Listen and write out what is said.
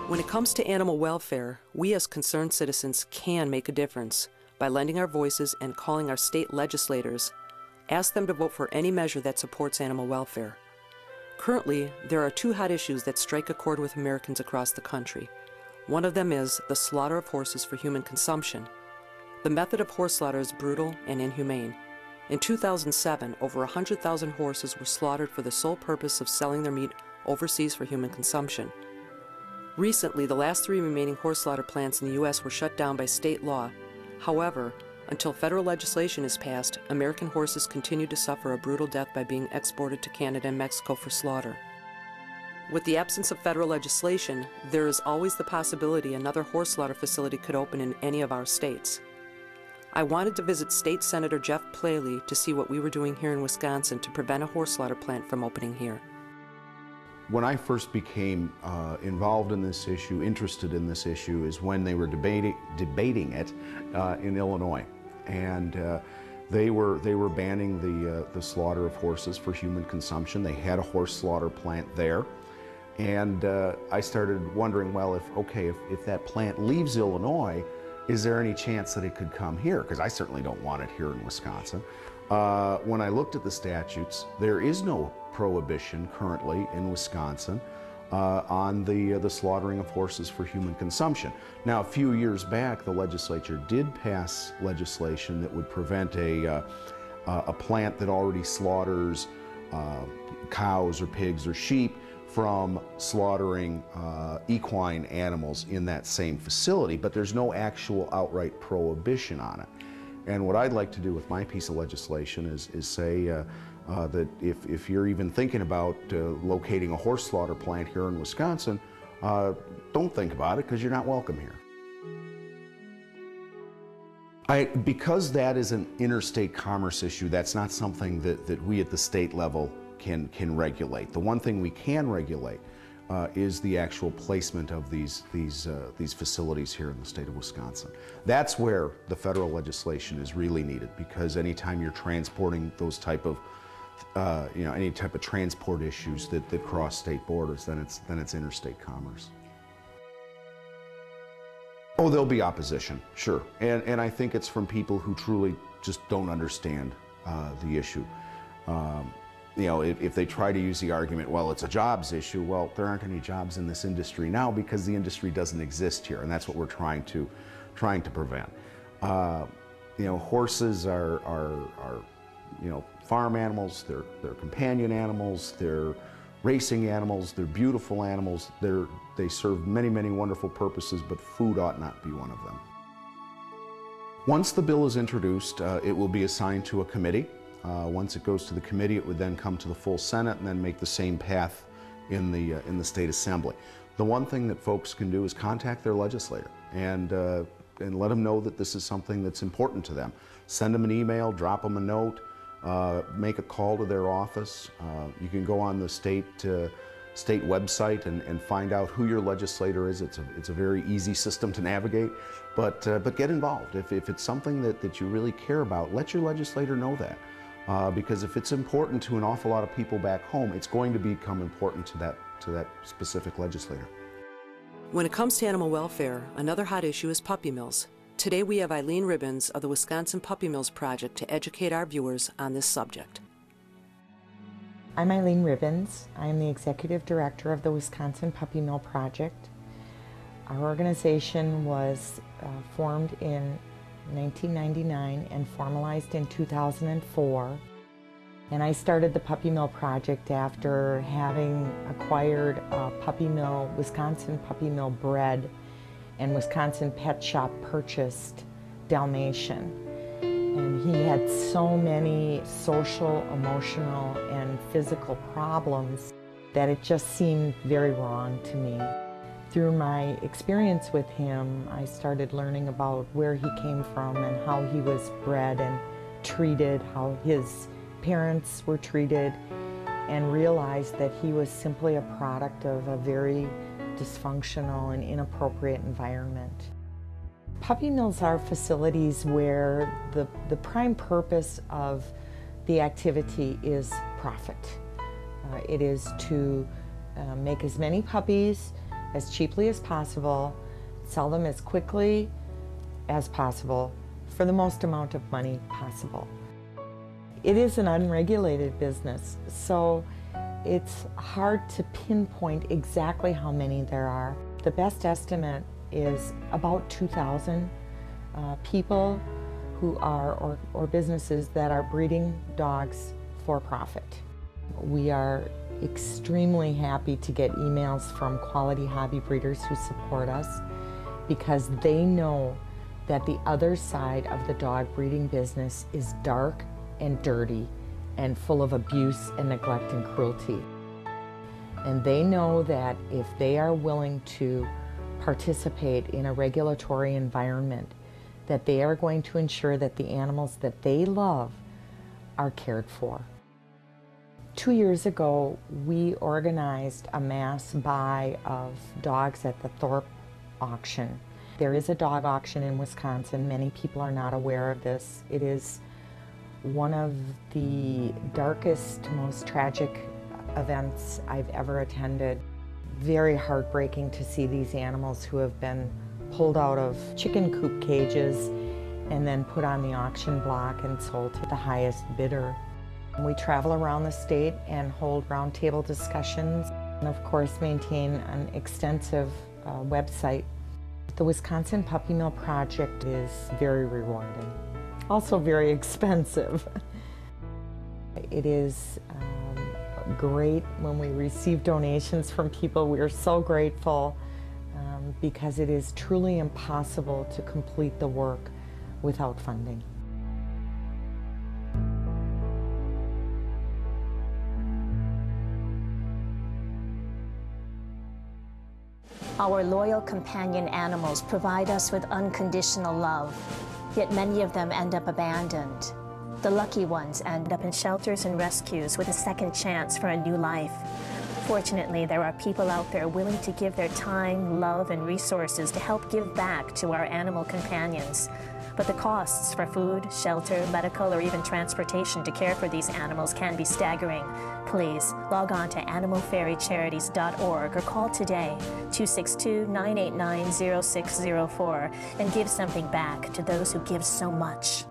When it comes to animal welfare, we as concerned citizens can make a difference by lending our voices and calling our state legislators. Ask them to vote for any measure that supports animal welfare. Currently, there are two hot issues that strike a chord with Americans across the country. One of them is the slaughter of horses for human consumption. The method of horse slaughter is brutal and inhumane. In 2007, over 100,000 horses were slaughtered for the sole purpose of selling their meat overseas for human consumption. Recently, the last 3 remaining horse slaughter plants in the U.S. were shut down by state law. However, until federal legislation is passed, American horses continue to suffer a brutal death by being exported to Canada and Mexico for slaughter. With the absence of federal legislation, there is always the possibility another horse slaughter facility could open in any of our states. I wanted to visit State Senator Jeff Plehve to see what we were doing here in Wisconsin to prevent a horse slaughter plant from opening here. When I first became involved in this issue, interested in this issue, is when they were debating it in Illinois, and they were banning the slaughter of horses for human consumption. They had a horse slaughter plant there, and I started wondering, well, if that plant leaves Illinois, is there any chance that it could come here? Because I certainly don't want it here in Wisconsin. When I looked at the statutes, there is no prohibition currently in Wisconsin on the slaughtering of horses for human consumption. Now, a few years back, the legislature did pass legislation that would prevent a plant that already slaughters cows or pigs or sheep from slaughtering equine animals in that same facility, but there's no actual outright prohibition on it. And what I'd like to do with my piece of legislation is say that if you're even thinking about locating a horse slaughter plant here in Wisconsin, don't think about it, because you're not welcome here. Because that is an interstate commerce issue, that's not something that we at the state level can regulate. The one thing we can regulate is the actual placement of these facilities here in the state of Wisconsin. That's where the federal legislation is really needed, because anytime you're transporting those type of any type of transport issues that cross state borders, then it's interstate commerce. Oh, there'll be opposition, sure, and I think it's from people who truly just don't understand the issue. If they try to use the argument, well, it's a jobs issue, well, there aren't any jobs in this industry now because the industry doesn't exist here, and that's what we're trying to prevent. Horses are farm animals, they're companion animals, they're racing animals, they're beautiful animals, they serve many, many wonderful purposes, but food ought not be one of them. Once the bill is introduced, it will be assigned to a committee. Once it goes to the committee, it would then come to the full Senate and then make the same path in the State Assembly. The one thing that folks can do is contact their legislator and let them know that this is something that's important to them. Send them an email, drop them a note, make a call to their office. You can go on the state website and find out who your legislator is. It's a very easy system to navigate, but get involved. If it's something that you really care about, let your legislator know that. Because if it's important to an awful lot of people back home, it's going to become important to that specific legislator. When it comes to animal welfare, another hot issue is puppy mills. Today we have Eileen Ribbons of the Wisconsin Puppy Mills Project to educate our viewers on this subject. I'm Eileen Ribbons. I am the Executive Director of the Wisconsin Puppy Mill Project. Our organization was formed in 1999 and formalized in 2004. And I started the Puppy Mill Project after having acquired a puppy mill, Wisconsin Puppy Mill bred, and Wisconsin Pet Shop purchased Dalmatian. And he had so many social, emotional, and physical problems that it just seemed very wrong to me. Through my experience with him, I started learning about where he came from and how he was bred and treated, how his parents were treated, and realized that he was simply a product of a very dysfunctional and inappropriate environment. Puppy mills are facilities where the prime purpose of the activity is profit. It is to make as many puppies as cheaply as possible, sell them as quickly as possible for the most amount of money possible. It is an unregulated business, so it's hard to pinpoint exactly how many there are. The best estimate is about 2,000 people who are, or businesses that are breeding dogs for profit. We are extremely happy to get emails from quality hobby breeders who support us because they know that the other side of the dog breeding business is dark and dirty and full of abuse and neglect and cruelty. And they know that if they are willing to participate in a regulatory environment, that they are going to ensure that the animals that they love are cared for. 2 years ago, we organized a mass buy of dogs at the Thorpe auction. There is a dog auction in Wisconsin. Many people are not aware of this. It is one of the darkest, most tragic events I've ever attended. Very heartbreaking to see these animals who have been pulled out of chicken coop cages and then put on the auction block and sold to the highest bidder. We travel around the state and hold roundtable discussions and of course maintain an extensive website. The Wisconsin Puppy Mill Project is very rewarding, also very expensive. It is great when we receive donations from people. We are so grateful because it is truly impossible to complete the work without funding. Our loyal companion animals provide us with unconditional love, yet many of them end up abandoned. The lucky ones end up in shelters and rescues with a second chance for a new life. Fortunately, there are people out there willing to give their time, love, and resources to help give back to our animal companions. But the costs for food, shelter, medical, or even transportation to care for these animals can be staggering. Please log on to animalfairycharities.org or call today 262-989-0604 and give something back to those who give so much.